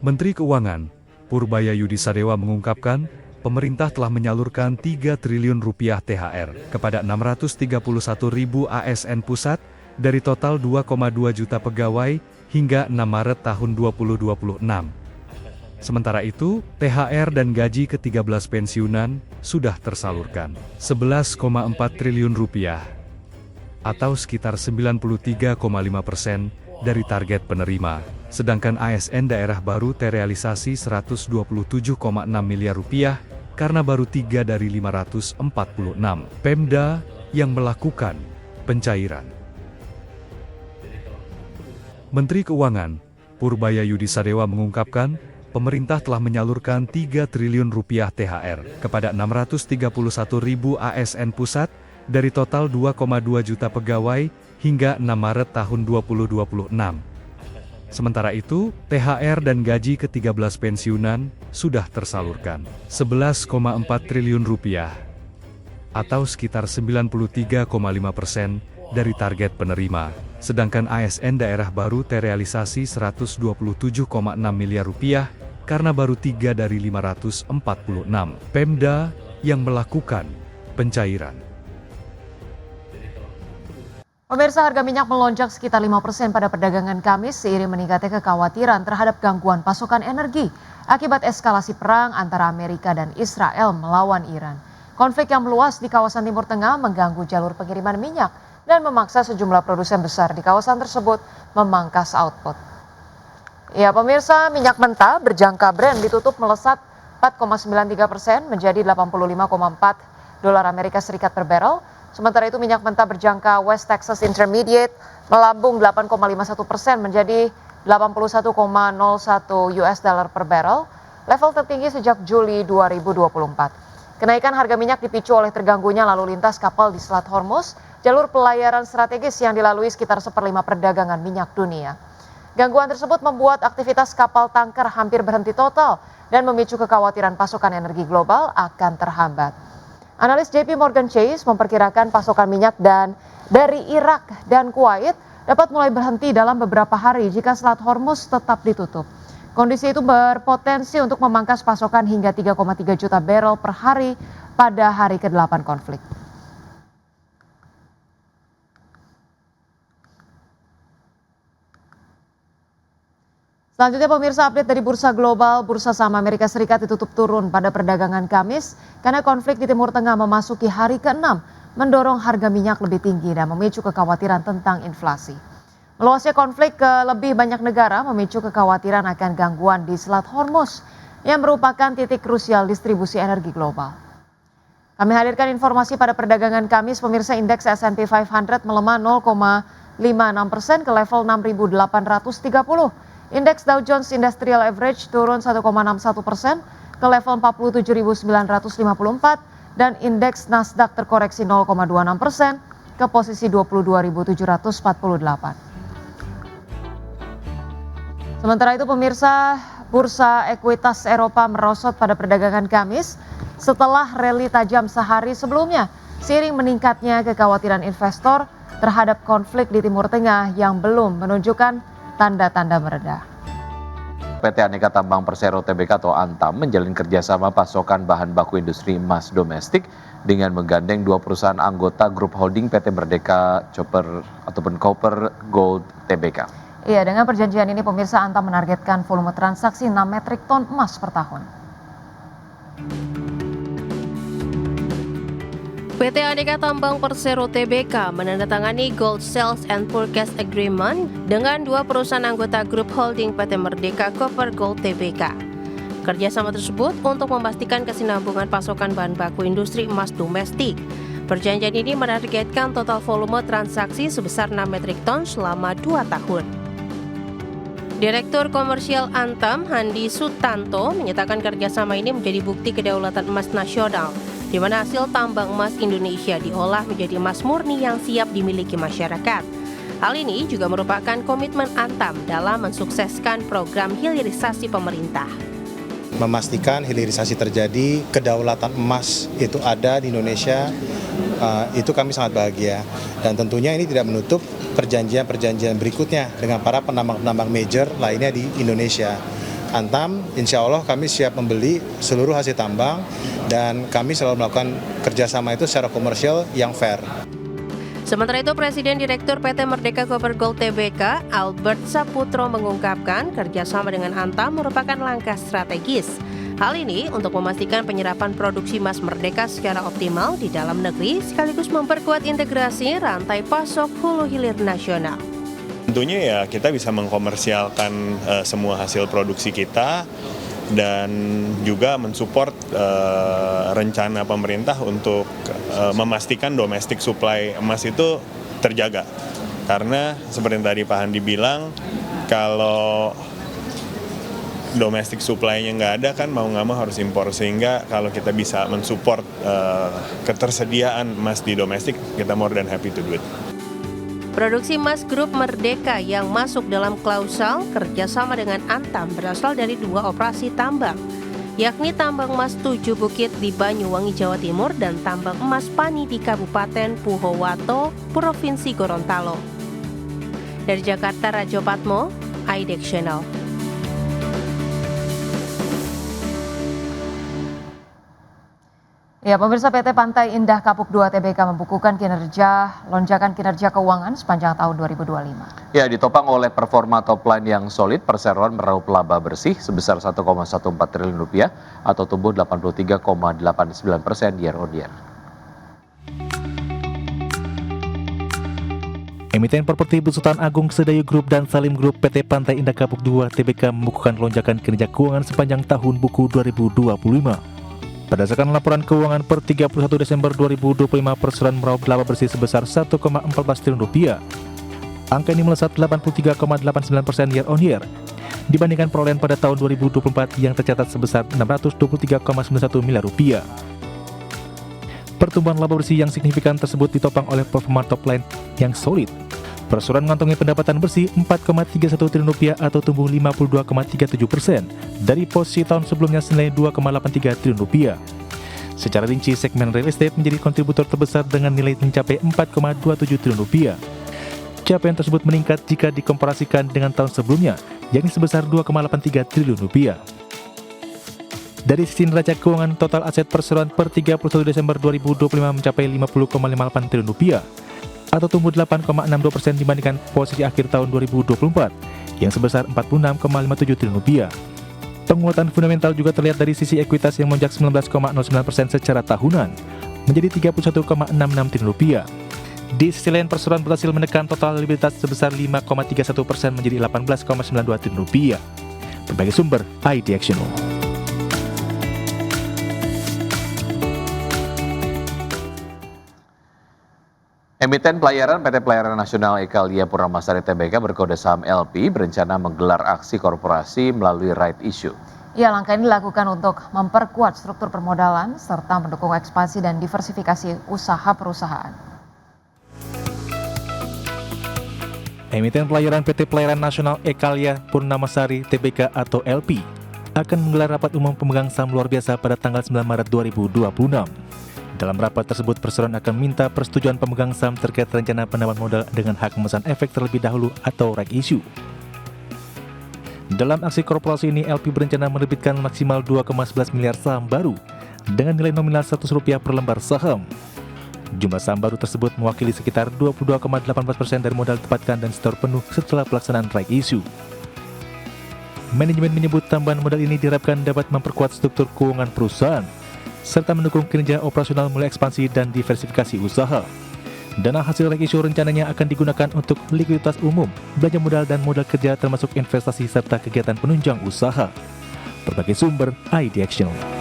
Menteri Keuangan, Purbayayudi Sadewa mengungkapkan, pemerintah telah menyalurkan 3 triliun rupiah THR kepada 631 ribu ASN pusat dari total 2,2 juta pegawai hingga 6 Maret tahun 2026. Sementara itu, THR dan gaji ke-13 pensiunan sudah tersalurkan 11,4 triliun rupiah atau sekitar 93,5% dari target penerima. Sedangkan ASN daerah baru terrealisasi 127,6 miliar rupiah karena baru 3 dari 546 Pemda yang melakukan pencairan. Menteri Keuangan, Purbayayudi Sadewa mengungkapkan, pemerintah telah menyalurkan 3 triliun rupiah THR kepada 631 ribu ASN pusat dari total 2,2 juta pegawai hingga 6 Maret tahun 2026. Sementara itu, THR dan gaji ke-13 pensiunan sudah tersalurkan 11,4 triliun rupiah atau sekitar 93,5% dari target penerima. Sedangkan ASN daerah baru terrealisasi 127,6 miliar rupiah karena baru 3 dari 546 Pemda yang melakukan pencairan. Pemirsa, harga minyak melonjak sekitar 5% pada perdagangan Kamis seiring meningkatnya kekhawatiran terhadap gangguan pasokan energi akibat eskalasi perang antara Amerika dan Israel melawan Iran. Konflik yang meluas di kawasan Timur Tengah mengganggu jalur pengiriman minyak dan memaksa sejumlah produsen besar di kawasan tersebut memangkas output. Ya, pemirsa, minyak mentah berjangka Brent ditutup melesat 4,93% menjadi 85,4 dolar Amerika Serikat per barrel. Sementara itu minyak mentah berjangka West Texas Intermediate melambung 8,51% menjadi 81,01 US dollar per barrel, level tertinggi sejak Juli 2024. Kenaikan harga minyak dipicu oleh terganggunya lalu lintas kapal di Selat Hormuz, jalur pelayaran strategis yang dilalui sekitar 1/4 perdagangan minyak dunia. Gangguan tersebut membuat aktivitas kapal tangker hampir berhenti total dan memicu kekhawatiran pasokan energi global akan terhambat. Analis JP Morgan Chase memperkirakan pasokan minyak dari Irak dan Kuwait dapat mulai berhenti dalam beberapa hari jika Selat Hormuz tetap ditutup. Kondisi itu berpotensi untuk memangkas pasokan hingga 3,3 juta barrel per hari pada hari ke-8 konflik. Selanjutnya pemirsa, update dari Bursa Global. Bursa saham Amerika Serikat ditutup turun pada perdagangan Kamis karena konflik di Timur Tengah memasuki hari ke-6 mendorong harga minyak lebih tinggi dan memicu kekhawatiran tentang inflasi. Meluasnya konflik ke lebih banyak negara memicu kekhawatiran akan gangguan di Selat Hormuz yang merupakan titik krusial distribusi energi global. Kami hadirkan informasi pada perdagangan Kamis, pemirsa, indeks S&P 500 melemah 0,56% ke level 6.830. Indeks Dow Jones Industrial Average turun 1,61% ke level 47.954 dan indeks Nasdaq terkoreksi 0,26% ke posisi 22.748. Sementara itu pemirsa, bursa ekuitas Eropa merosot pada perdagangan Kamis setelah rally tajam sehari sebelumnya seiring meningkatnya kekhawatiran investor terhadap konflik di Timur Tengah yang belum menunjukkan tanda-tanda mereda. PT Aneka Tambang Persero Tbk atau Antam menjalin kerjasama pasokan bahan baku industri emas domestik dengan menggandeng 2 perusahaan anggota grup holding PT Merdeka Copper Gold Tbk. Iya, dengan perjanjian ini pemirsa, Antam menargetkan volume transaksi 6 metrik ton emas per tahun. PT Aneka Tambang Persero Tbk menandatangani Gold Sales and Purchase Agreement dengan 2 perusahaan anggota grup holding PT Merdeka Copper Gold Tbk. Kerjasama tersebut untuk memastikan kesinambungan pasokan bahan baku industri emas domestik. Perjanjian ini menargetkan total volume transaksi sebesar 6 metrik ton selama 2 tahun. Direktur Komersial Antam, Handi Sutanto, menyatakan kerjasama ini menjadi bukti kedaulatan emas nasional, di mana hasil tambang emas Indonesia diolah menjadi emas murni yang siap dimiliki masyarakat. Hal ini juga merupakan komitmen Antam dalam mensukseskan program hilirisasi pemerintah. Memastikan hilirisasi terjadi, kedaulatan emas itu ada di Indonesia, itu kami sangat bahagia. Dan tentunya ini tidak menutup perjanjian-perjanjian berikutnya dengan para penambang-penambang major lainnya di Indonesia. Antam, insya Allah kami siap membeli seluruh hasil tambang dan kami selalu melakukan kerjasama itu secara komersial yang fair. Sementara itu, Presiden Direktur PT Merdeka Copper Gold Tbk, Albert Saputro mengungkapkan kerjasama dengan Antam merupakan langkah strategis. Hal ini untuk memastikan penyerapan produksi emas Merdeka secara optimal di dalam negeri sekaligus memperkuat integrasi rantai pasok hulu hilir nasional. Tentunya ya kita bisa mengkomersialkan semua hasil produksi kita dan juga mensupport rencana pemerintah untuk memastikan domestic supply emas itu terjaga. Karena seperti yang tadi Pak Handi bilang, kalau domestic supply-nya nggak ada kan mau nggak mau harus impor, sehingga kalau kita bisa mensupport ketersediaan emas di domestik, kita more than happy to do it. Produksi emas grup Merdeka yang masuk dalam klausal kerjasama dengan Antam berasal dari 2 operasi tambang, yakni tambang emas 7 Bukit di Banyuwangi, Jawa Timur dan tambang emas Pani di Kabupaten Puhowato, Provinsi Gorontalo. Dari Jakarta, Rajo Patmo, IDX Channel. Ya, pemirsa, PT Pantai Indah Kapuk 2 Tbk membukukan lonjakan kinerja keuangan sepanjang tahun 2025. Ya, ditopang oleh performa top line yang solid, perseroan meraup laba bersih sebesar 1,14 triliun rupiah atau tumbuh 83,89% year on year. Emiten properti Besutan Agung Sedayu Group dan Salim Group PT Pantai Indah Kapuk 2 Tbk membukukan lonjakan kinerja keuangan sepanjang tahun buku 2025. Berdasarkan laporan keuangan per 31 Desember 2025, perseroan meraup laba bersih sebesar 1,14 triliun rupiah. Angka ini melesat 83,89% year on year dibandingkan perolehan pada tahun 2024 yang tercatat sebesar 623,91 miliar rupiah. Pertumbuhan laba bersih yang signifikan tersebut ditopang oleh performa top line yang solid. Perseroan mengantongi pendapatan bersih 4,31 triliun rupiah atau tumbuh 52,37% dari posisi tahun sebelumnya senilai 2,83 triliun rupiah. Secara rinci, segmen real estate menjadi kontributor terbesar dengan nilai mencapai 4,27 triliun rupiah. Capaian tersebut meningkat jika dikomparasikan dengan tahun sebelumnya, yakni sebesar 2,83 triliun rupiah. Dari sisi neraca keuangan, total aset perseroan per 31 Desember 2025 mencapai 50,58 triliun rupiah atau tumbuh 8,62% dibandingkan posisi akhir tahun 2024 yang sebesar 46,57 triliun rupiah. Penguatan fundamental juga terlihat dari sisi ekuitas yang melonjak 19,09% secara tahunan menjadi 31,66 triliun rupiah. Di sisi lain, perseroan berhasil menekan total likuiditas sebesar 5,31% menjadi 18,92 triliun rupiah. Berbagai sumber, IDX Channel. Emiten pelayaran PT Pelayaran Nasional Ekalia Purnamasari Tbk berkode saham LP berencana menggelar aksi korporasi melalui right issue. Ya, langkah ini dilakukan untuk memperkuat struktur permodalan serta mendukung ekspansi dan diversifikasi usaha perusahaan. Emiten pelayaran PT Pelayaran Nasional Ekalia Purnamasari Tbk atau LP akan menggelar rapat umum pemegang saham luar biasa pada tanggal 9 Maret 2026. Dalam rapat tersebut, perseroan akan minta persetujuan pemegang saham terkait rencana penambahan modal dengan hak memesan efek terlebih dahulu atau right issue. Dalam aksi korporasi ini, LP berencana menerbitkan maksimal 2,11 miliar saham baru dengan nilai nominal Rp100 per lembar saham. Jumlah saham baru tersebut mewakili sekitar 22,18% dari modal didapatkan dan setor penuh setelah pelaksanaan right issue. Manajemen menyebut tambahan modal ini diharapkan dapat memperkuat struktur keuangan perusahaan serta mendukung kinerja operasional mulai ekspansi dan diversifikasi usaha. Dana hasil right issue rencananya akan digunakan untuk likuiditas umum, belanja modal dan modal kerja termasuk investasi serta kegiatan penunjang usaha. Berbagai sumber, IDX Channel.